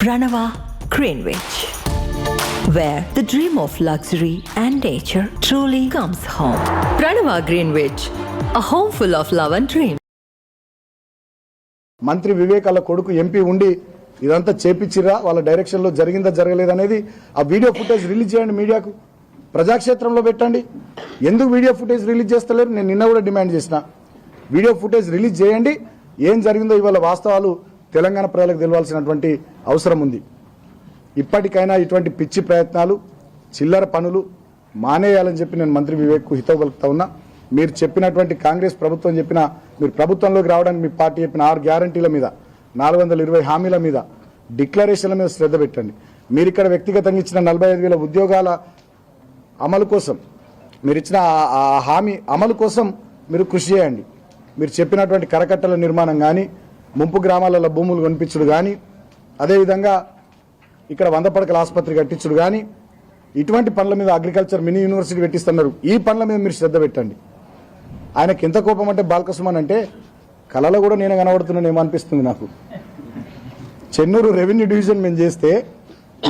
Ranava Greenwich, where the dream of luxury and nature truly comes home. Ranava Greenwich, a home full of love and dreams. మంత్రి వివేకాల కొడుకు MP ఉండి ఇదంతా చేపించిరా వాళ్ళ direction లో జరిగిందా జరగలేదనేది ఆ వీడియో ఫుటేజ్ రిలీజ్ చేయండి, మీడియాకు ప్రజాక్షేత్రంలో పెట్టండి. ఎందుకు వీడియో ఫుటేజ్ రిలీజ్ చేస్తలేరు? నేను నిన్న కూడా డిమాండ్ చేసిన వీడియో ఫుటేజ్ రిలీజ్ చేయండి. ఏం జరిగిందో ఇవాళ వాస్తవాలు తెలంగాణ ప్రజలకు తెలవాల్సినటువంటి అవసరం ఉంది. ఇప్పటికైనా ఇటువంటి పిచ్చి ప్రయత్నాలు చిల్లర పనులు మానేయాలని చెప్పి నేను మంత్రి వివేక్కు హితవు పలుకుతా ఉన్నా. మీరు చెప్పినటువంటి కాంగ్రెస్ ప్రభుత్వం చెప్పిన మీరు ప్రభుత్వంలోకి రావడానికి మీ పార్టీ చెప్పిన 6 గ్యారంటీల మీద 420 హామీల మీద డిక్లరేషన్ల మీద శ్రద్ధ పెట్టండి. మీరు ఇక్కడ వ్యక్తిగతంగా ఇచ్చిన 45,000 ఉద్యోగాల అమలు కోసం మీరు ఇచ్చిన ఆ హామీ అమలు కోసం మీరు కృషి చేయండి. మీరు చెప్పినటువంటి కరకట్టల నిర్మాణం కానీ, ముంపు గ్రామాలలో భూములు కొనిపించుడు కానీ, అదేవిధంగా ఇక్కడ 100 పడకల ఆసుపత్రి కట్టించుడు కానీ, ఇటువంటి పనుల మీద అగ్రికల్చర్ మినీ యూనివర్సిటీ పెట్టిస్తున్నారు. ఈ పనుల మీద మీరు శ్రద్ధ పెట్టండి. ఆయనకి ఎంత కోపం అంటే బాలకృష్ణ అంటే కళలో కూడా నేను కనబడుతున్నాను ఏమనిపిస్తుంది నాకు. చెన్నూరు రెవెన్యూ డివిజన్ మేము చేస్తే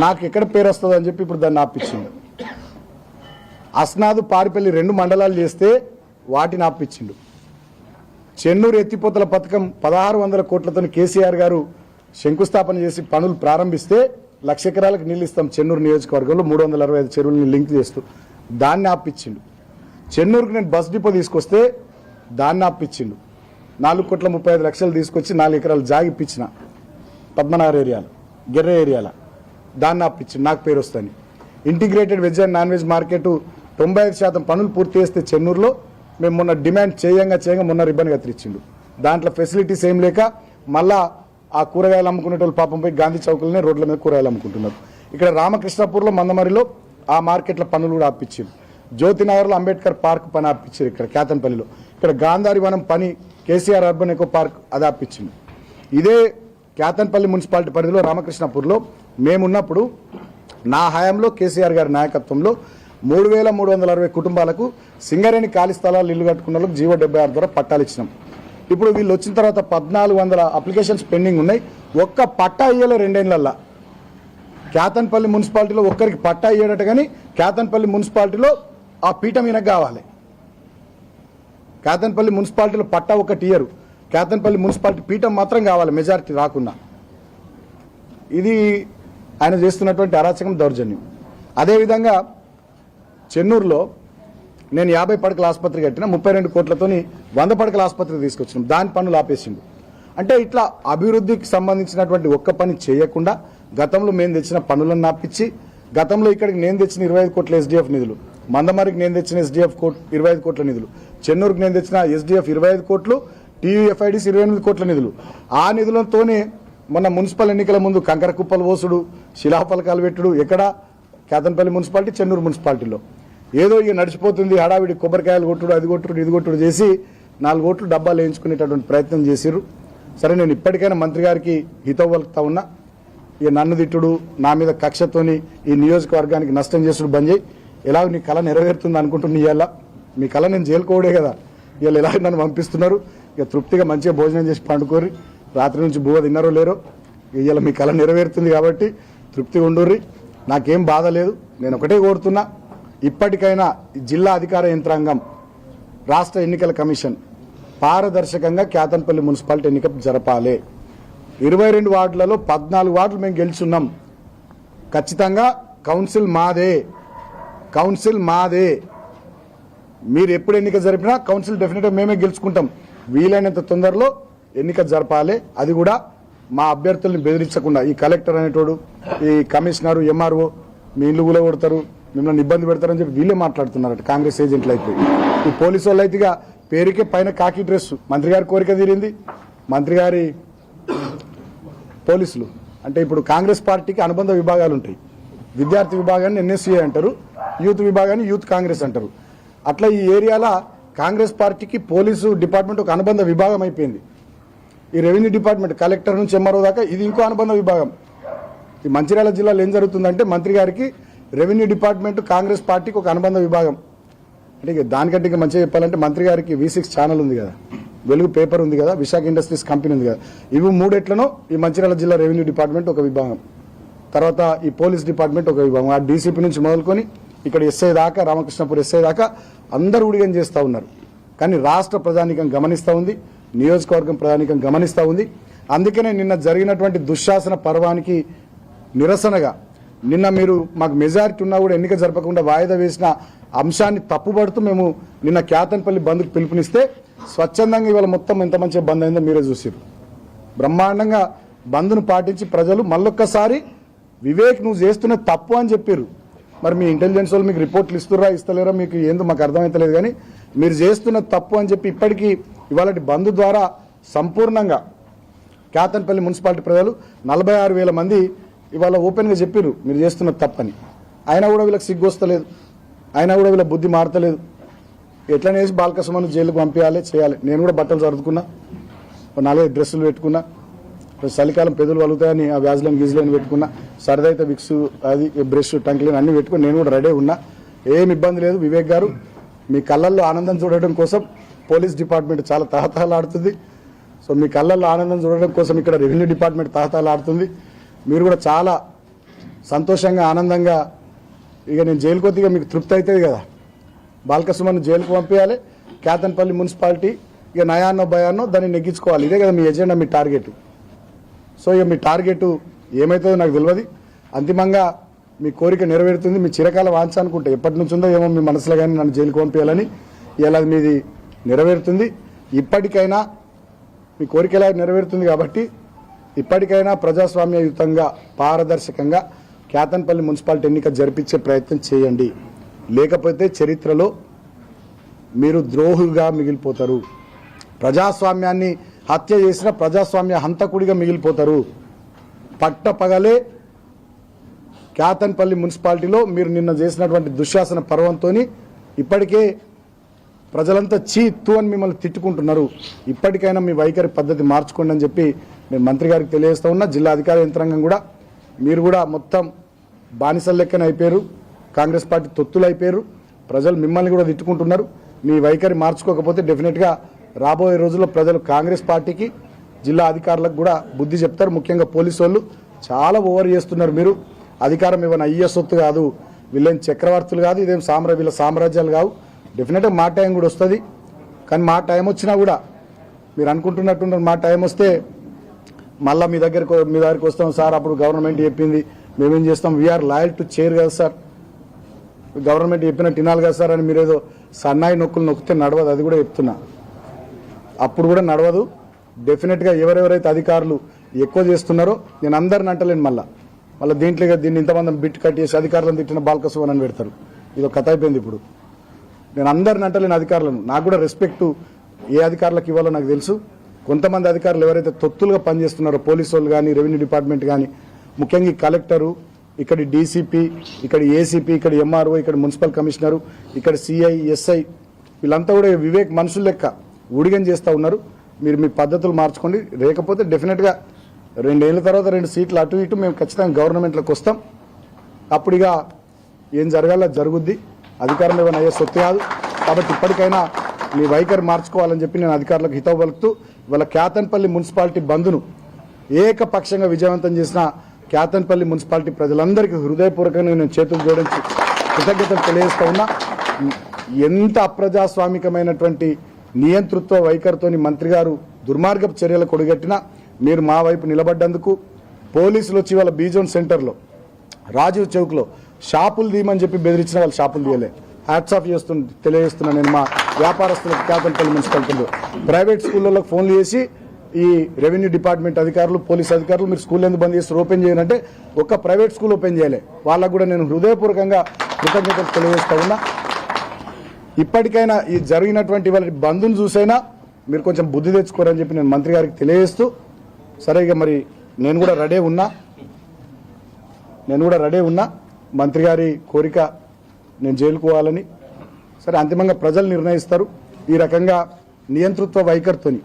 నాకు ఎక్కడ పేరు వస్తుంది అని చెప్పి ఇప్పుడు దాన్ని ఆపించిండు. అస్నాదు పారిపల్లి 2 మండలాలు చేస్తే వాటిని ఆపించిండు. చెన్నూరు ఎత్తిపోతల పథకం 1600 కోట్లతో కేసీఆర్ గారు శంకుస్థాపన చేసి పనులు ప్రారంభిస్తే 1,00,000 ఎకరాలకు నీళ్ళు ఇస్తాం చెన్నూరు నియోజకవర్గంలో 365 చెరువులను లింక్ చేస్తూ దాన్ని ఆపించిండు. చెన్నూరుకు నేను బస్ డిపో తీసుకొస్తే దాన్ని ఆపించిండు. 4,35,00,000 తీసుకొచ్చి 4 ఎకరాలు జాగి ఇప్పించిన పద్మనాభ ఏరియాలో, గెర్ర ఏరియాలో దాన్ని ఆపించిండు. నాకు పేరు వస్తుంది. Integrated veg and non veg market 95% పనులు పూర్తి చేస్తే చెన్నూరులో మేము మొన్న డిమాండ్ చేయంగా మొన్న రిబ్బన్ కత్తిరించిండు. దాంట్లో ఫెసిలిటీస్ ఏం లేక మళ్ళా ఆ కూరగాయలు అమ్ముకునేటోళ్ళు పాపం పోయి గాంధీ చౌకులనే రోడ్ల మీద కూరగాయలు అమ్ముకుంటున్నారు. ఇక్కడ రామకృష్ణపూర్లో మందమరిలో ఆ మార్కెట్ల పనులు కూడా ఆపించారు. జ్యోతినగర్లో అంబేద్కర్ పార్క్ పని ఆపించారు. ఇక్కడ కేతన్పల్లిలో ఇక్కడ గాంధారి వనం పని కేసీఆర్ అర్బన్ ఎకో పార్క్ అది ఆపించింది. ఇదే కేతన్పల్లి మున్సిపాలిటీ పరిధిలో రామకృష్ణపూర్లో మేమున్నప్పుడు నా హయాంలో కేసీఆర్ గారి నాయకత్వంలో 3,360 కుటుంబాలకు సింగరేణి ఖాళీ స్థలాలు ఇల్లు కట్టుకున్న వాళ్ళకి జీవో 76 ద్వారా పట్టాలు ఇచ్చినాం. ఇప్పుడు వీళ్ళు వచ్చిన తర్వాత 1,400 అప్లికేషన్స్ పెండింగ్ ఉన్నాయి. ఒక్క పట్టా ఇయ్యలే 2 ఏళ్లల్లా. కేతన్పల్లి మున్సిపాలిటీలో ఒక్కరికి పట్టా ఇయ్యడట, కానీ కేతన్పల్లి మున్సిపాలిటీలో ఆ పీఠం ఈయనకు కావాలి. కేతన్పల్లి మున్సిపాలిటీలో పట్టా ఒకటి ఇయ్యరు, కేతన్పల్లి మున్సిపాలిటీ పీఠం మాత్రం కావాలి మెజారిటీ రాకున్నా. ఇది ఆయన చేస్తున్నటువంటి అరాచకం, దౌర్జన్యం. అదేవిధంగా చెన్నూరులో నేను 50 పడకల ఆసుపత్రి కట్టిన 32 కోట్లతోని 100 పడకల ఆసుపత్రి తీసుకొచ్చినాం. దాని పనులు ఆపేసిండు. అంటే ఇట్లా అభివృద్ధికి సంబంధించినటువంటి ఒక్క పని చేయకుండా గతంలో మేము తెచ్చిన పనులను ఆపించి, గతంలో ఇక్కడికి నేను తెచ్చిన 25 కోట్ల ఎస్డిఎఫ్ నిధులు, మందమరికి నేను తెచ్చిన ఎస్డిఎఫ్ 25 కోట్ల నిధులు, చెన్నూరుకి నేను తెచ్చిన ఎస్డిఎఫ్ 25 కోట్లు, టీయూఎఫ్ఐడిస్ 28 కోట్ల నిధులు. ఆ నిధులతోనే మొన్న మున్సిపల్ ఎన్నికల ముందు కంకర కుప్పలు పోసుడు, శిలాఫలకాలు పెట్టుడు ఎక్కడ కేతన్పల్లి మున్సిపాలిటీ, చెన్నూరు మున్సిపాలిటీలో ఏదో ఇక నడిచిపోతుంది హడావిడి కొబ్బరికాయలు కొట్టుడు, అది కొట్టుడు, ఇది కొట్టుడు చేసి 4 కోట్లు డబ్బాలు వేయించుకునేటటువంటి ప్రయత్నం చేసిర్రు. సరే, నేను ఇప్పటికైనా మంత్రి గారికి హితవు పలుకుతా ఉన్నా. ఇక నన్ను తిట్టుడు, నా మీద కక్షతోని ఈ నియోజకవర్గానికి నష్టం చేసుడు బంద్ చేయి. ఎలాగ నీ కళ నెరవేరుతుంది అనుకుంటున్నా. ఇవాళ మీ కళ నేను జైలుకోవడే కదా. ఇవాళ ఎలాగ నన్ను పంపిస్తున్నారు. ఇక తృప్తిగా మంచిగా భోజనం చేసి పండుకోరి, రాత్రి నుంచి బువ్వ తిన్నారో లేరో, ఇవాళ మీ కళ నెరవేరుతుంది కాబట్టి తృప్తిగా ఉండుర్రి. నాకేం బాధ లేదు. నేను ఒకటే కోరుతున్నా, ఇప్పటికైనా జిల్లా అధికార యంత్రాంగం, రాష్ట్ర ఎన్నికల కమిషన్ పారదర్శకంగా కేతన్పల్లి మున్సిపాలిటీ ఎన్నిక జరపాలి. 22 వార్డులలో 14 వార్డులు మేము గెలుచున్నాం. ఖచ్చితంగా కౌన్సిల్ మాదే. మీరు ఎప్పుడు ఎన్నిక జరిపినా కౌన్సిల్ డెఫినెట్గా మేమే గెలుచుకుంటాం. వీలైనంత తొందరలో ఎన్నిక జరపాలి. అది కూడా మా అభ్యర్థుల్ని బెదిరించకుండా. ఈ కలెక్టర్ అనేటోడు, ఈ కమిషనరు, ఎంఆర్ఓ మీ ఇల్లు కూడా కొడతారు, మిమ్మల్ని ఇబ్బంది పెడతారని చెప్పి వీళ్ళే మాట్లాడుతున్నారట. కాంగ్రెస్ ఏజెంట్లు అయిపోయి ఈ పోలీసు వాళ్ళు అయితే పేరుకే పైన కాకి డ్రెస్. మంత్రి గారి కోరిక తీరింది. మంత్రి గారి పోలీసులు అంటే ఇప్పుడు కాంగ్రెస్ పార్టీకి అనుబంధ విభాగాలు ఉంటాయి. విద్యార్థి విభాగాన్ని ఎన్ఎస్సీఏ అంటారు, యూత్ విభాగాన్ని యూత్ కాంగ్రెస్ అంటారు. అట్లా ఈ ఏరియాలో కాంగ్రెస్ పార్టీకి పోలీసు డిపార్ట్మెంట్ ఒక అనుబంధ విభాగం అయిపోయింది. ఈ రెవెన్యూ డిపార్ట్మెంట్ కలెక్టర్ నుంచి ఎంఆర్ఓ దాకా ఇది ఇంకో అనుబంధ విభాగం. ఈ మంచిర్యాల జిల్లాలో ఏం జరుగుతుందంటే మంత్రి గారికి రెవెన్యూ డిపార్ట్మెంట్ కాంగ్రెస్ పార్టీకి ఒక అనుబంధ విభాగం. అంటే దానికంటే ఇంకా మంచిగా చెప్పాలంటే మంత్రి గారికి V6 ఛానల్ ఉంది కదా, వెలుగు పేపర్ ఉంది కదా, విశాఖ ఇండస్ట్రీస్ కంపెనీ ఉంది కదా, ఇవి మూడెట్లనో ఈ మంచిర్యాల జిల్లా రెవెన్యూ డిపార్ట్మెంట్ ఒక విభాగం. తర్వాత ఈ పోలీస్ డిపార్ట్మెంట్ ఒక విభాగం, ఆ డీసీపీ నుంచి మొదలుకొని ఇక్కడ ఎస్ఐ దాకా, రామకృష్ణపూర్ ఎస్ఐ దాకా అందరూ ఉడిగం చేస్తూ ఉన్నారు. కానీ రాష్ట్ర ప్రజానీకం గమనిస్తూ ఉంది, నియోజకవర్గం ప్రజానీకం గమనిస్తూ ఉంది. అందుకనే నిన్న జరిగినటువంటి దుశ్శాసన పర్వానికి నిరసనగా నిన్న మీరు మాకు మెజారిటీ ఉన్నా కూడా ఎన్నిక జరపకుండా వాయిదా వేసిన అంశాన్ని తప్పుపడుతూ మేము నిన్న క్యాతన్పల్లి బంద్కు పిలుపునిస్తే స్వచ్ఛందంగా ఇవాళ మొత్తం ఎంత మంచిగా బంద్ అయిందో మీరే చూసారు. బ్రహ్మాండంగా బంద్ను పాటించి ప్రజలు మళ్ళొక్కసారి వివేక్ నువ్వు చేస్తున్న తప్పు అని చెప్పారు. మరి మీ ఇంటెలిజెన్స్ వాళ్ళు మీకు రిపోర్ట్లు ఇస్తుర్రా ఇస్తలేరా మీకు ఏందో మాకు అర్థమైతలేదు. కానీ మీరు చేస్తున్న తప్పు అని చెప్పి ఇప్పటికీ ఇవాళ బంద్ ద్వారా సంపూర్ణంగా క్యాతన్పల్లి మున్సిపాలిటీ ప్రజలు 46,000 మంది ఇవాళ ఓపెన్గా చెప్పారు మీరు చేస్తున్న తప్పని. అయినా కూడా వీళ్ళకి సిగ్గు వస్తలేదు, అయినా కూడా వీళ్ళ బుద్ధి మారతలేదు. ఎట్లనే వేసి బాలకృష్ణను జైలుకు పంపించాలి చేయాలి. నేను కూడా బట్టలు సర్దుకున్నా, 4 డ్రెస్సులు పెట్టుకున్నా, చలికాలం పెదవులు వలుగుతాయని ఆ వ్యాజ్లైన్ గీజ్లైన్ పెట్టుకున్నా, సరదైతే విక్స్ అది బ్రష్ టంక్లైన్ అన్ని పెట్టుకుని నేను కూడా రెడీ ఉన్నా. ఏం ఇబ్బంది లేదు. వివేక్ గారు మీ కళ్ళల్లో ఆనందం చూడడం కోసం పోలీస్ డిపార్ట్మెంట్ చాలా తహతహలాడుతుంది. సో మీ కళ్ళల్లో ఆనందం చూడడం కోసం ఇక్కడ రెవెన్యూ డిపార్ట్మెంట్ తహతహలాడుతుంది. మీరు కూడా చాలా సంతోషంగా ఆనందంగా ఇక నేను జైలుకు వస్తే మీకు తృప్తి అవుతుంది కదా. బాలకృష్ణను జైలుకు పంపించాలి, క్యాతన్పల్లి మున్సిపాలిటీ ఇక నయాన్నో భయాన్నో దాన్ని నెగ్గించుకోవాలి. ఇదే కదా మీ ఎజెండా, మీ టార్గెట్. సో ఇక మీ టార్గెట్ ఏమవుతుందో నాకు తెలియదు. అంతిమంగా మీ కోరిక నెరవేరుతుంది. మీ చిరకాల వాంఛ అనుకుంటే ఎప్పటి నుంచి ఉందో ఏమో మీ మనసులో కానీ నన్ను జైలుకు పంపించాలని, ఇలా మీది నెరవేరుతుంది. ఇప్పటికైనా మీ కోరిక ఎలా నెరవేరుతుంది కాబట్టి ఇప్పటికైనా ప్రజాస్వామ్యయుతంగా పారదర్శకంగా క్యాతన్పల్లి మున్సిపాలిటీ ఎన్నిక జరిపించే ప్రయత్నం చేయండి. లేకపోతే చరిత్రలో మీరు ద్రోహుగా మిగిలిపోతారు. ప్రజాస్వామ్యాన్ని హత్య చేసిన ప్రజాస్వామ్య హంతకుడిగా మిగిలిపోతారు. పట్టపగలే క్యాతన్పల్లి మున్సిపాలిటీలో మీరు నిన్న చేసినటువంటి దుశ్శాసన పర్వంతో ఇప్పటికే ప్రజలంతా చీత్తు అని మిమ్మల్ని తిట్టుకుంటున్నారు. ఇప్పటికైనా మీ వైఖరి పద్ధతి మార్చుకోండి అని చెప్పి నేను మంత్రి గారికి తెలియజేస్తా ఉన్నా. జిల్లా అధికార యంత్రాంగం కూడా మీరు కూడా మొత్తం బానిసల లెక్కన అయిపోయారు, కాంగ్రెస్ పార్టీ తొత్తులు అయిపోయారు. ప్రజలు మిమ్మల్ని కూడా తిట్టుకుంటున్నారు. మీ వైఖరి మార్చుకోకపోతే డెఫినెట్గా రాబోయే రోజుల్లో ప్రజలు కాంగ్రెస్ పార్టీకి, జిల్లా అధికారులకు కూడా బుద్ధి చెప్తారు. ముఖ్యంగా పోలీసు వాళ్ళు చాలా ఓవర్ చేస్తున్నారు. మీరు అధికారం ఇవ్వని అయ్యే సొత్తు కాదు, వీళ్ళేం చక్రవర్తులు కాదు, ఇదేం వీళ్ళ సామ్రాజ్యాలు కావు. డెఫినెట్గా మా టైం కూడా వస్తుంది. కానీ మా టైం వచ్చినా కూడా మీరు అనుకుంటున్నట్టున్నారు మా టైం వస్తే మళ్ళీ మీ దగ్గరికి వస్తాం సార్, అప్పుడు గవర్నమెంట్ చెప్పింది మేమేం చేస్తాం, వీఆర్ లాయల్ టు చైర్ కదా సార్, గవర్నమెంట్ చెప్పినట్టు వినాలి కదా సార్ అని మీరు ఏదో సన్నాయి నొక్కులు నొక్కితే నడవదు. అది కూడా చెప్తున్నా, అప్పుడు కూడా నడవదు. డెఫినెట్గా ఎవరెవరైతే అధికారులు ఎక్కువ చేస్తున్నారో నేను అందరిని అంటలేను. మళ్ళీ దీన్ని ఇంతమంది బిట్ కట్ చేసి అధికారులను తిట్టిన బాలకృష్ణ అని పెడతారు. ఇదో కథ అయిపోయింది. ఇప్పుడు నేను అందరిని అంటలేను అధికారులను. నాకు కూడా రెస్పెక్ట్ ఏ అధికారులకు ఇవ్వాలో నాకు తెలుసు. కొంతమంది అధికారులు ఎవరైతే తొత్తులుగా పనిచేస్తున్నారో, పోలీసు వాళ్ళు కానీ, రెవెన్యూ డిపార్ట్మెంట్ కానీ, ముఖ్యంగా ఈ కలెక్టరు, ఇక్కడ డీసీపీ, ఇక్కడ ఏసీపీ, ఇక్కడ ఎంఆర్ఓ, ఇక్కడ మున్సిపల్ కమిషనరు, ఇక్కడ సిఐ, ఎస్ఐ, వీళ్ళంతా కూడా వివేక్ మనుషుల లెక్క ఊడిగం చేస్తూ ఉన్నారు. మీరు మీ పద్ధతులు మార్చుకోండి. లేకపోతే డెఫినెట్గా 2 ఏళ్ల తర్వాత 2 సీట్లు అటు ఇటు మేము ఖచ్చితంగా గవర్నమెంట్లోకి వస్తాం. అప్పుడు ఇక ఏం జరగాలో జరుగుద్ది. అధికారం ఏమైనా అయ్యే సొత్తు కాదు. కాబట్టి ఇప్పటికైనా మీ వైఖరి మార్చుకోవాలని చెప్పి నేను అధికారులకు హితవు పలుకుతూ ఇవాళ క్యాతన్పల్లి మున్సిపాలిటీ బంద్ను ఏకపక్షంగా విజయవంతం చేసిన క్యాతన్పల్లి మున్సిపాలిటీ ప్రజలందరికీ హృదయపూర్వకంగా నేను చేతులు జోడించి కృతజ్ఞతలు తెలియజేస్తా ఉన్నా. ఎంత అప్రజాస్వామికమైనటువంటి నియంతృత్వ వైఖరితోని మంత్రి గారు దుర్మార్గపు చర్యలకు ఒడిగట్టినా మీరు మా వైపు నిలబడ్డందుకు, పోలీసులు వచ్చి వాళ్ళ బీజోన్ సెంటర్లో రాజీవ్ చౌక్లో షాపులు తీయమని చెప్పి బెదిరించిన వాళ్ళు షాపులు తీయలే. హ్యాట్స్ ఆఫ్ తెలియజేస్తున్నా నేను మా వ్యాపారస్తులకు. క్యాతన్పల్లి మున్సిపాలిటీలో ప్రైవేట్ స్కూళ్ళలో ఫోన్లు చేసి ఈ రెవెన్యూ డిపార్ట్మెంట్ అధికారులు, పోలీస్ అధికారులు మీరు స్కూల్ ఎందుకు బంద్ చేస్తారు, ఓపెన్ చేయాలంటే ఒక్క ప్రైవేట్ స్కూల్ ఓపెన్ చేయలే. వాళ్ళకు కూడా నేను హృదయపూర్వకంగా కృతజ్ఞతలు తెలియజేస్తా ఉన్నా. ఇప్పటికైనా ఈ జరిగినటువంటి వాళ్ళ బంద్ను చూసైనా మీరు కొంచెం బుద్ధి తెచ్చుకోరని చెప్పి నేను మంత్రి గారికి తెలియజేస్తూ, సరే ఇక మరి నేను కూడా రెడీ ఉన్నా మంత్రి గారి కోరిక నేను జైలుకు పోవాలని. సరే అంతిమంగా ప్రజలు నిర్ణయిస్తారు. ఈ రకంగా నియంతృత్వ వైఖరితోని,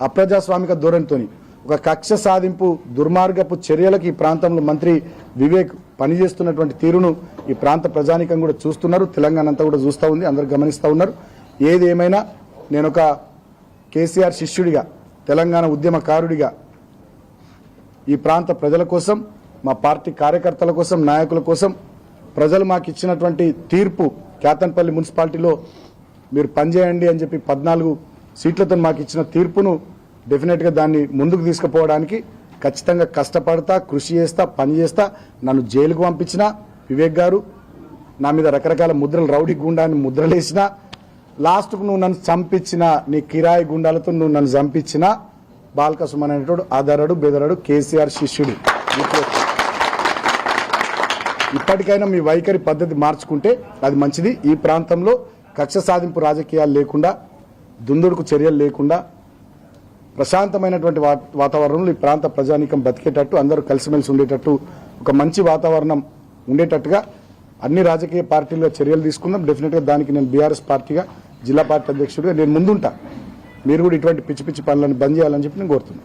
అప్రజాస్వామిక ధోరణితోని, ఒక కక్ష సాధింపు దుర్మార్గపు చర్యలకు ఈ ప్రాంతంలో మంత్రి వివేక్ పనిచేస్తున్నటువంటి తీరును ఈ ప్రాంత ప్రజానికం కూడా చూస్తున్నారు. తెలంగాణ అంతా కూడా చూస్తూ ఉంది, అందరూ గమనిస్తూ ఉన్నారు. ఏది ఏమైనా నేను ఒక కేసీఆర్ శిష్యుడిగా, తెలంగాణ ఉద్యమకారుడిగా ఈ ప్రాంత ప్రజల కోసం మా పార్టీ కార్యకర్తల కోసం, నాయకుల కోసం ప్రజలు మాకు ఇచ్చినటువంటి తీర్పు, కేతన్పల్లి మున్సిపాలిటీలో మీరు పనిచేయండి అని చెప్పి 14 సీట్లతో మాకు ఇచ్చిన తీర్పును డెఫినెట్గా దాన్ని ముందుకు తీసుకుపోవడానికి ఖచ్చితంగా కష్టపడతా, కృషి చేస్తా, పని చేస్తా. నన్ను జైలుకు పంపించిన వివేక్ గారు, నా మీద రకరకాల ముద్రలు, రౌడీ గుండాన్ని ముద్రలేసిన, లాస్ట్కు నువ్వు నన్ను చంపించిన, నీ కిరాయి గుండాలతో నువ్వు నన్ను చంపించిన బాల్క సుమన్ అనేటోడు ఆధారాడు బెదరాడు కేసీఆర్ శిష్యుడు. ఇప్పటికైనా మీ వైఖరి పద్ధతి మార్చుకుంటే అది మంచిది. ఈ ప్రాంతంలో కక్ష సాధింపు రాజకీయాలు లేకుండా, దుందుడుకు చర్యలు లేకుండా ప్రశాంతమైనటువంటి వాతావరణంలో ఈ ప్రాంత ప్రజానీకం బతికేటట్టు, అందరూ కలిసిమెలిసి ఉండేటట్టు, ఒక మంచి వాతావరణం ఉండేటట్టుగా అన్ని రాజకీయ పార్టీల్లో చర్యలు తీసుకుందాం. డెఫినెట్గా దానికి నేను బీఆర్ఎస్ పార్టీగా, జిల్లా పార్టీ అధ్యక్షుడిగా నేను ముందుంటా. మీరు కూడా ఇటువంటి పిచ్చి పిచ్చి పనులను బంద్ చేయాలని చెప్పి నేను కోరుతున్నాను.